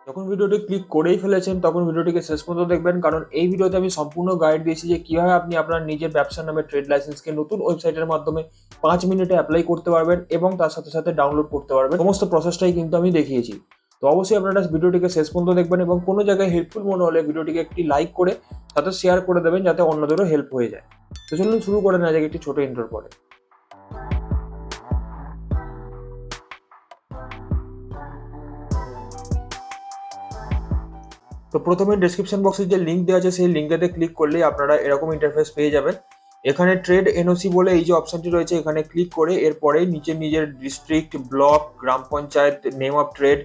যখন ভিডিওটি ক্লিক করেই ফেলেছেন তখন ভিডিওটিকে শেষ পর্যন্ত দেখবেন, কারণ এই ভিডিওতে আমি সম্পূর্ণ গাইড দিয়েছি যে কিভাবে আপনি আপনার নিজের ব্যবসার নামে ট্রেড লাইসেন্সকে নতুন ওয়েবসাইটের মাধ্যমে 5 মিনিটে অ্যাপ্লাই করতে পারবেন এবং তার সাথে সাথে ডাউনলোড করতে পারবেন। সমস্ত প্রসেসটাই কিন্তু আমি দেখিয়েছি। তো অবশ্যই আপনারা ভিডিওটিকে শেষ পর্যন্ত দেখবেন এবং কোনো জায়গায় হেল্পফুল মনে হলে ভিডিওটিকে একটি লাইক করে সাথে শেয়ার করে দেবেন যাতে অন্যদেরও হেল্প হয়ে যায়। তো চলুন শুরু করে নেওয়া যাক একটি ছোট ইন্ট্রোর পরে। তো প্রথমে ডেসক্রিপশন বক্সে যে লিঙ্ক দেওয়া আছে সেই লিঙ্কেতে ক্লিক করলেই আপনারা এরকম ইন্টারফেস পেয়ে যাবেন। এখানে ট্রেড এনওসি বলে এই যে অপশনটি রয়েছে এখানে ক্লিক করে এরপরে নিচে নিজের district, block, gram panchayat, name of trade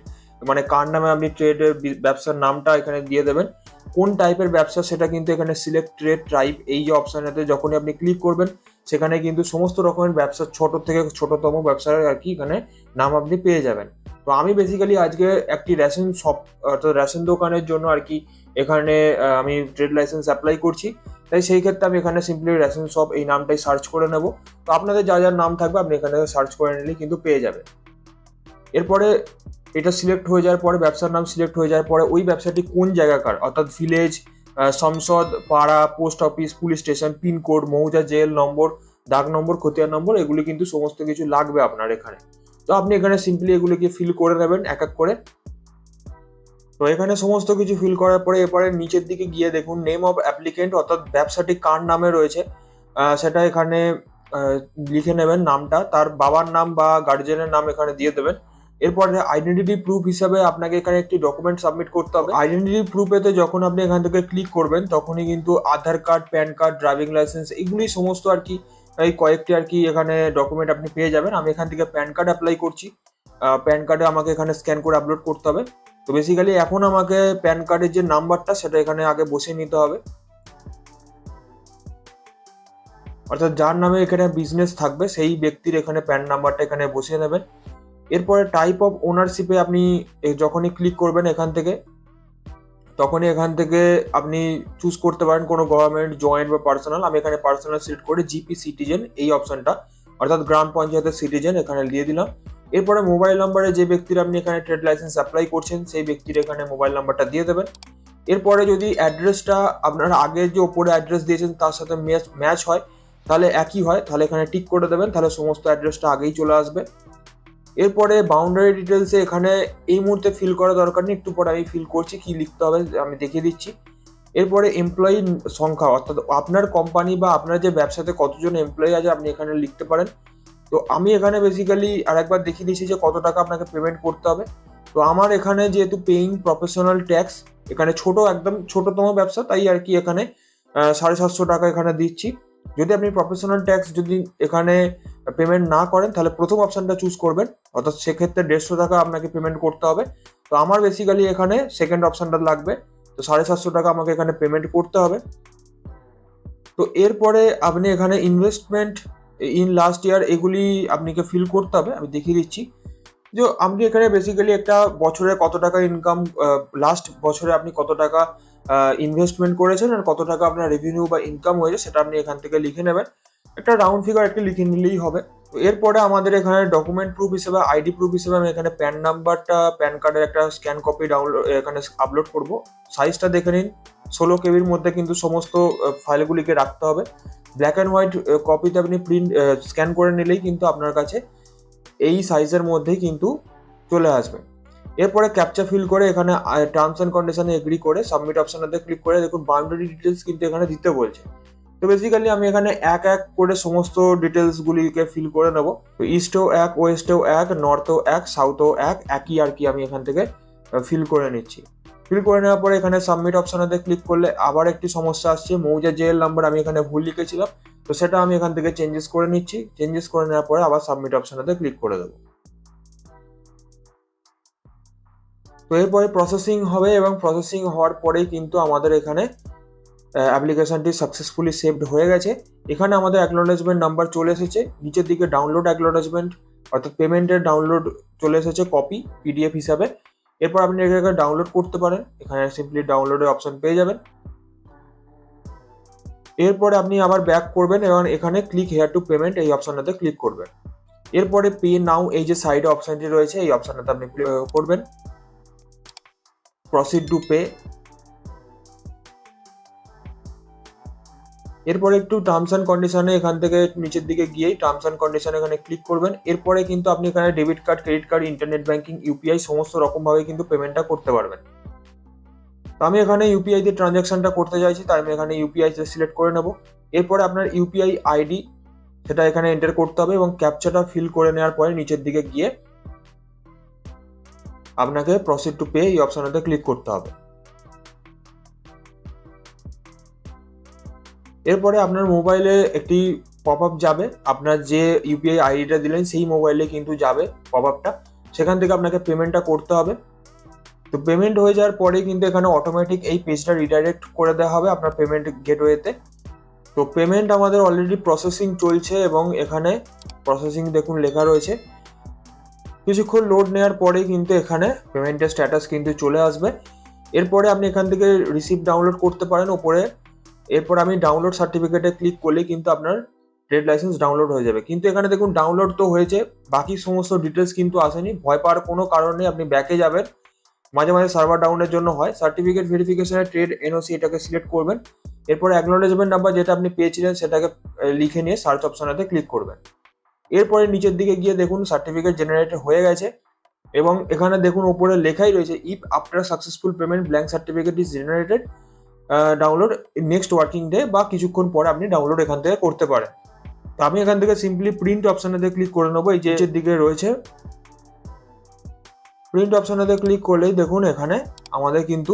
মানে কার নামে আপনি ট্রেডের ব্যবসার নামটা এখানে দিয়ে দেবেন। কোন টাইপের ব্যবসা সেটা কিন্তু এখানে সিলেক্ট ট্রেড টাইপ এই যে অপশানেতে যখনই আপনি ক্লিক করবেন সেখানে কিন্তু সমস্ত রকমের ব্যবসা ছোট থেকে ছোটতম ব্যবসার আর কি এখানে নাম আপনি পেয়ে যাবেন। তো আমি বেসিক্যালি আজকে একটি রেশন শপ অর্থাৎ রেশন দোকানের জন্য আর কি এখানে আমি ট্রেড লাইসেন্স অ্যাপ্লাই করছি, তাই সেই ক্ষেত্রে আমি এখানে সিম্পলি রেশন শপ এই নামটাই সার্চ করে নেব। তো আপনাদের যা যার নাম থাকবে আপনি এখানে সার্চ করে নিলেই কিন্তু পেয়ে যাবেন। এরপরে এটা সিলেক্ট হয়ে যাওয়ার পরে ব্যবসার নাম সিলেক্ট হয়ে যাওয়ার পরে ওই ব্যবসাটি কোন জায়গাকার অর্থাৎ ভিলেজ, সংসদ, পাড়া, post office, police station, pincode, মৌজা, জেল নম্বর, দাগ নম্বর, খতিয়ান নম্বর এগুলি কিন্তু সমস্ত কিছু লাগবে আপনার এখানে। তো আপনি এখানে সিম্পলি এগুলিকে ফিল করে নেবেন এক এক করে। তো এখানে সমস্ত কিছু ফিল করার পরে এরপরে নিচের দিকে গিয়ে দেখুন নেম অফ অ্যাপ্লিকেন্ট অর্থাৎ ব্যবসাটি কার নামে রয়েছে সেটা এখানে লিখে নেবেন নামটা, তার বাবার নাম বা গার্জিয়ানের নাম এখানে দিয়ে দেবেন। এরপরে আইডেন্টিটি প্রুফ হিসাবে আপনাকে এখানে একটি ডকুমেন্ট সাবমিট করতে হবে। আইডেন্টিটি প্রুফেতে যখন আপনি এখান থেকে ক্লিক করবেন তখনই কিন্তু Aadhaar card, PAN card, driving licence এগুলি সমস্ত আর কি এই কয়েকটি আর কি এখানে ডকুমেন্ট আপনি পেয়ে যাবেন। আমি এখান থেকে প্যান কার্ড অ্যাপ্লাই করছি। প্যান কার্ডে আমাকে এখানে স্ক্যান করে আপলোড করতে হবে। তো বেসিক্যালি এখন আমাকে প্যান কার্ডের যে নাম্বারটা সেটা এখানে আগে বসিয়ে নিতে হবে, অর্থাৎ যার নামে এখানে বিজনেস থাকবে সেই ব্যক্তির এখানে প্যান নাম্বারটা এখানে বসিয়ে নেবেন। এরপরে টাইপ অফ ওনারশিপে আপনি যখনই ক্লিক করবেন এখান থেকে তখনই এখান থেকে আপনি চুজ করতে পারেন কোনো গভর্নমেন্ট, জয়েন্ট বা পার্সোনাল। আমি এখানে পার্সোনাল সিলেক্ট করে জিপি সিটিজেন এই অপশনটা অর্থাৎ গ্রাম পঞ্চায়েতের সিটিজেন এখানে দিয়ে দিলাম। এরপরে মোবাইল নাম্বারে যে ব্যক্তির আপনি এখানে ট্রেড লাইসেন্স অ্যাপ্লাই করছেন সেই ব্যক্তির এখানে মোবাইল নাম্বারটা দিয়ে দেবেন। এরপরে যদি অ্যাড্রেসটা আপনার আগের যে ওপরে অ্যাড্রেস দিয়েছেন তার সাথে ম্যাচ হয় তাহলে একই হয়, তাহলে এখানে টিক করে দেবেন, তাহলে সমস্ত অ্যাড্রেসটা আগেই চলে আসবে। এরপরে বাউন্ডারি ডিটেলসে এখানে এই মুহূর্তে ফিল করা দরকার নেই, একটু পরে আমি ফিল করছি কি লিখতে হবে আমি দেখিয়ে দিচ্ছি। এরপরে এমপ্লয়ি সংখ্যা অর্থাৎ আপনার কোম্পানি বা আপনার যে ব্যবসাতে কতজন এমপ্লয়ি আছে আপনি এখানে লিখতে পারেন। তো আমি এখানে বেসিক্যালি আরেকবার দেখিয়ে দিচ্ছি যে কত টাকা আপনাকে পেমেন্ট করতে হবে। তো আমার এখানে যেহেতু পেইং প্রফেশনাল ট্যাক্স এখানে ছোট একদম ছোটতম ব্যবসা তাই আর কি এখানে 750 টাকা এখানে দিচ্ছি। যদি আপনি প্রফেশনাল ট্যাক্স যদি এখানে পেমেন্ট না করেন তাহলে প্রথম অপশনটা চুজ করবেন, অর্থাৎ সেক্ষেত্রে 150 টাকা আপনাকে পেমেন্ট করতে হবে। তো আমার বেসিক্যালি এখানে সেকেন্ড অপশনটা লাগবে, তো 750 টাকা আমাকে এখানে পেমেন্ট করতে হবে। তো এরপরে আপনি এখানে ইনভেস্টমেন্ট ইন লাস্ট ইয়ার এগুলি আপনাকে ফিল করতে হবে। আমি দেখিয়ে দিচ্ছি যে আপনি এখানে বেসিক্যালি একটা বছরে কত টাকা ইনকাম, লাস্ট বছরে আপনি কত টাকা ইনভেস্টমেন্ট করেছেন আর কত টাকা আপনার রেভিনিউ বা ইনকাম হয়েছে সেটা আপনি এখান থেকে লিখে নেবেন। একটা রাউন্ড ফিগার একটা লিখে নিলেই হবে। তো এরপরে আমাদের এখানে ডকুমেন্ট প্রুফ হিসেবে আইডি প্রুফ হিসেবে আমি এখানে প্যান নাম্বারটা, প্যান কার্ডের একটা স্ক্যান কপি ডাউনলোড এখানে আপলোড করব। সাইজটা দেখে নিন 16 কেবির মধ্যে কিন্তু সমস্ত ফাইলগুলিকে রাখতে হবে। ব্ল্যাক অ্যান্ড হোয়াইট কপিতে আপনি প্রিন্ট স্ক্যান করে নিলেই কিন্তু আপনার কাছে এই সাইজের মধ্যেই কিন্তু চলে আসবে। এরপরে ক্যাপচা ফিল করে এখানে টার্মস অ্যান্ড কন্ডিশনে এগ্রি করে সাবমিট অপশনটাতে ক্লিক করে দেখুন বাউন্ডারি ডিটেলস কিন্তু এখানে দিতে বলছে। তো বেসিক্যালি আমি এখানে এক এক করে সমস্ত ডিটেলসগুলিকে ফিল করে নেব। তো ইস্টেও এক, ওয়েস্টেও এক, নর্থেও এক, সাউথেও এক, একই আর কি আমি এখান থেকে ফিল করে নিচ্ছি। ফিল করে নেওয়ার পরে এখানে সাবমিট অপশনটাতে ক্লিক করলে আবার একটি সমস্যা আসছে, মৌজা জেএল নাম্বার আমি এখানে ভুল লিখেছিলাম, তো সেটা আমি এখান থেকে চেঞ্জেস করে নিচ্ছি। চেঞ্জেস করে নেওয়ার পরে আবার সাবমিট অপশনটাতে ক্লিক করে দেবো। তো এরপরে প্রসেসিং হবে এবং প্রসেসিং হওয়ার পরেই কিন্তু আমাদের এখানে অ্যাপ্লিকেশনটি সাকসেসফুলি সেভড হয়ে গেছে। এখানে আমাদের অ্যাকনোলেজমেন্ট নাম্বার চলে এসেছে, নিচের দিকে ডাউনলোড অ্যাকনোলেজমেন্ট অর্থাৎ পেমেন্টের ডাউনলোড চলে এসেছে কপি পিডিএফ হিসাবে। এরপর আপনি এখানে ডাউনলোড করতে পারেন, এখানে সিম্পলি ডাউনলোডের অপশন পেয়ে যাবেন। এরপরে আপনি আবার ব্যাক করবেন এবং এখানে ক্লিক হেয়ার টু পেমেন্ট এই অপশনটাতে ক্লিক করবেন। এরপরে পে নাও এই যে সাইডে অপশনটি রয়েছে এই অপশনটাতে আপনি করবেন। Proceed to pay. এরপরে একটু টার্মস অ্যান্ড কন্ডিশনে এখান থেকে নিচের দিকে গিয়েই টার্মস অ্যান্ড কন্ডিশন এখানে ক্লিক করবেন। এরপরে কিন্তু আপনি এখানে debit card, credit card, internet banking, UPI সমস্ত রকমভাবে কিন্তু পেমেন্টটা করতে পারবেন। তো আমি এখানে ইউপিআই দিয়ে ট্রানজ্যাকশনটা করতে চাইছি, তাই আমি এখানে ইউপিআই সিলেক্ট করে নেব। এরপরে আপনার ইউপিআই আইডি সেটা এখানে এন্টার করতে হবে এবং ক্যাপচাটা ফিল করে নেওয়ার পরে নিচের দিকে গিয়ে আপনাকে প্রসিড টু পে এই অপশনটাতে ক্লিক করতে হবে। এরপরে আপনার মোবাইলে একটি পপ আপ যাবে, আপনার যে ইউপিআই আইডিটা দিলেন সেই মোবাইলে কিন্তু যাবে পপ আপটা, সেখান থেকে আপনাকে পেমেন্টটা করতে হবে। তো পেমেন্ট হয়ে যাওয়ার পরে কিন্তু এখানে অটোমেটিক এই পেজটা রিডাইরেক্ট করে দেওয়া হবে আপনার পেমেন্ট গেটওয়েতে। তো পেমেন্ট আমাদের অলরেডি প্রসেসিং চলছে এবং এখানে প্রসেসিং দেখুন লেখা রয়েছে। কিছুক্ষণ লোড নেওয়ার পরেই কিন্তু এখানে পেমেন্টের স্ট্যাটাস কিন্তু চলে আসবে। এরপরে আপনি এখান থেকে রিসিপ্ট ডাউনলোড করতে পারেন ওপরে। এরপর আমি ডাউনলোড সার্টিফিকেটে ক্লিক করলে কিন্তু আপনার ট্রেড লাইসেন্স ডাউনলোড হয়ে যাবে। কিন্তু এখানে দেখুন ডাউনলোড তো হয়েছে, বাকি সমস্ত ডিটেলস কিন্তু আসেনি। ভয় পাওয়ার কোনো কারণ নেই, আপনি ব্যাকে যাবেন, মাঝে মাঝে সার্ভার ডাউনের জন্য হয়। সার্টিফিকেট ভেরিফিকেশনের ট্রেড এনওসি এটাকে সিলেক্ট করবেন। এরপর অ্যাকনোলেজমেন্ট নাম্বার যেটা আপনি পেয়েছিলেন সেটাকে লিখে নিয়ে সার্চ অপশনেতে ক্লিক করবেন। এরপরে নিচের দিকে গিয়ে দেখুন সার্টিফিকেট জেনারেট হয়ে গেছে এবং এখানে দেখুন উপরে লেখাই রয়েছে if after successful payment blank certificate is generated, download next working day, বা কিছুক্ষণ পরে আপনি ডাউনলোড এখান থেকে করতে পারেন। তো আমি এখান থেকে সিম্পলি প্রিন্ট অপশনেতে ক্লিক করে নেবো, এই যে নিচের দিকে রয়েছে প্রিন্ট অপশনেতে ক্লিক করলেই দেখুন এখানে আমাদের কিন্তু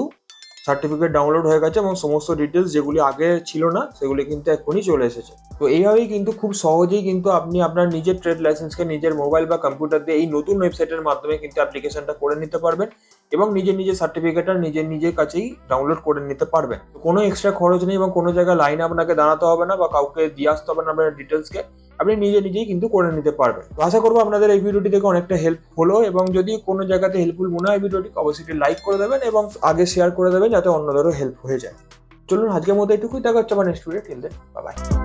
সার্টিফিকেট ডাউনলোড হয়ে গেছে এবং সমস্ত ডিটেলস যেগুলি আগে ছিল না সেগুলি কিন্তু এখনই চলে এসেছে। তো এইভাবেই কিন্তু খুব সহজেই কিন্তু আপনি আপনার নিজের ট্রেড লাইসেন্সকে নিজের মোবাইল বা কম্পিউটার দিয়ে এই নতুন ওয়েবসাইটের মাধ্যমে কিন্তু অ্যাপ্লিকেশনটা করে নিতে পারবেন এবং নিজের সার্টিফিকেটটা নিজের কাছেই ডাউনলোড করে নিতে পারবেন। কোনো এক্সট্রা খরচ নেই এবং কোনো জায়গায় লাইনে আপনাকে দাঁড়াতে হবে না বা কাউকে দিয়ে আসতে হবে না আপনার ডিটেলসকে, আপনি নিজেই কিন্তু করে নিতে পারবেন। তো আশা করবো আপনাদের এই ভিডিওটি থেকে অনেকটা হেল্প হলো এবং যদি কোনো জায়গাতে হেল্পফুল মনে হয় ভিডিওটিকে অবশ্যই লাইক করে দেবেন এবং আগে শেয়ার করে দেবেন যাতে অন্যদেরও হেল্প হয়ে যায়। চলুন আজকের মতো এটুকুই, দেখা হচ্ছে আমার next video. Till then bye by.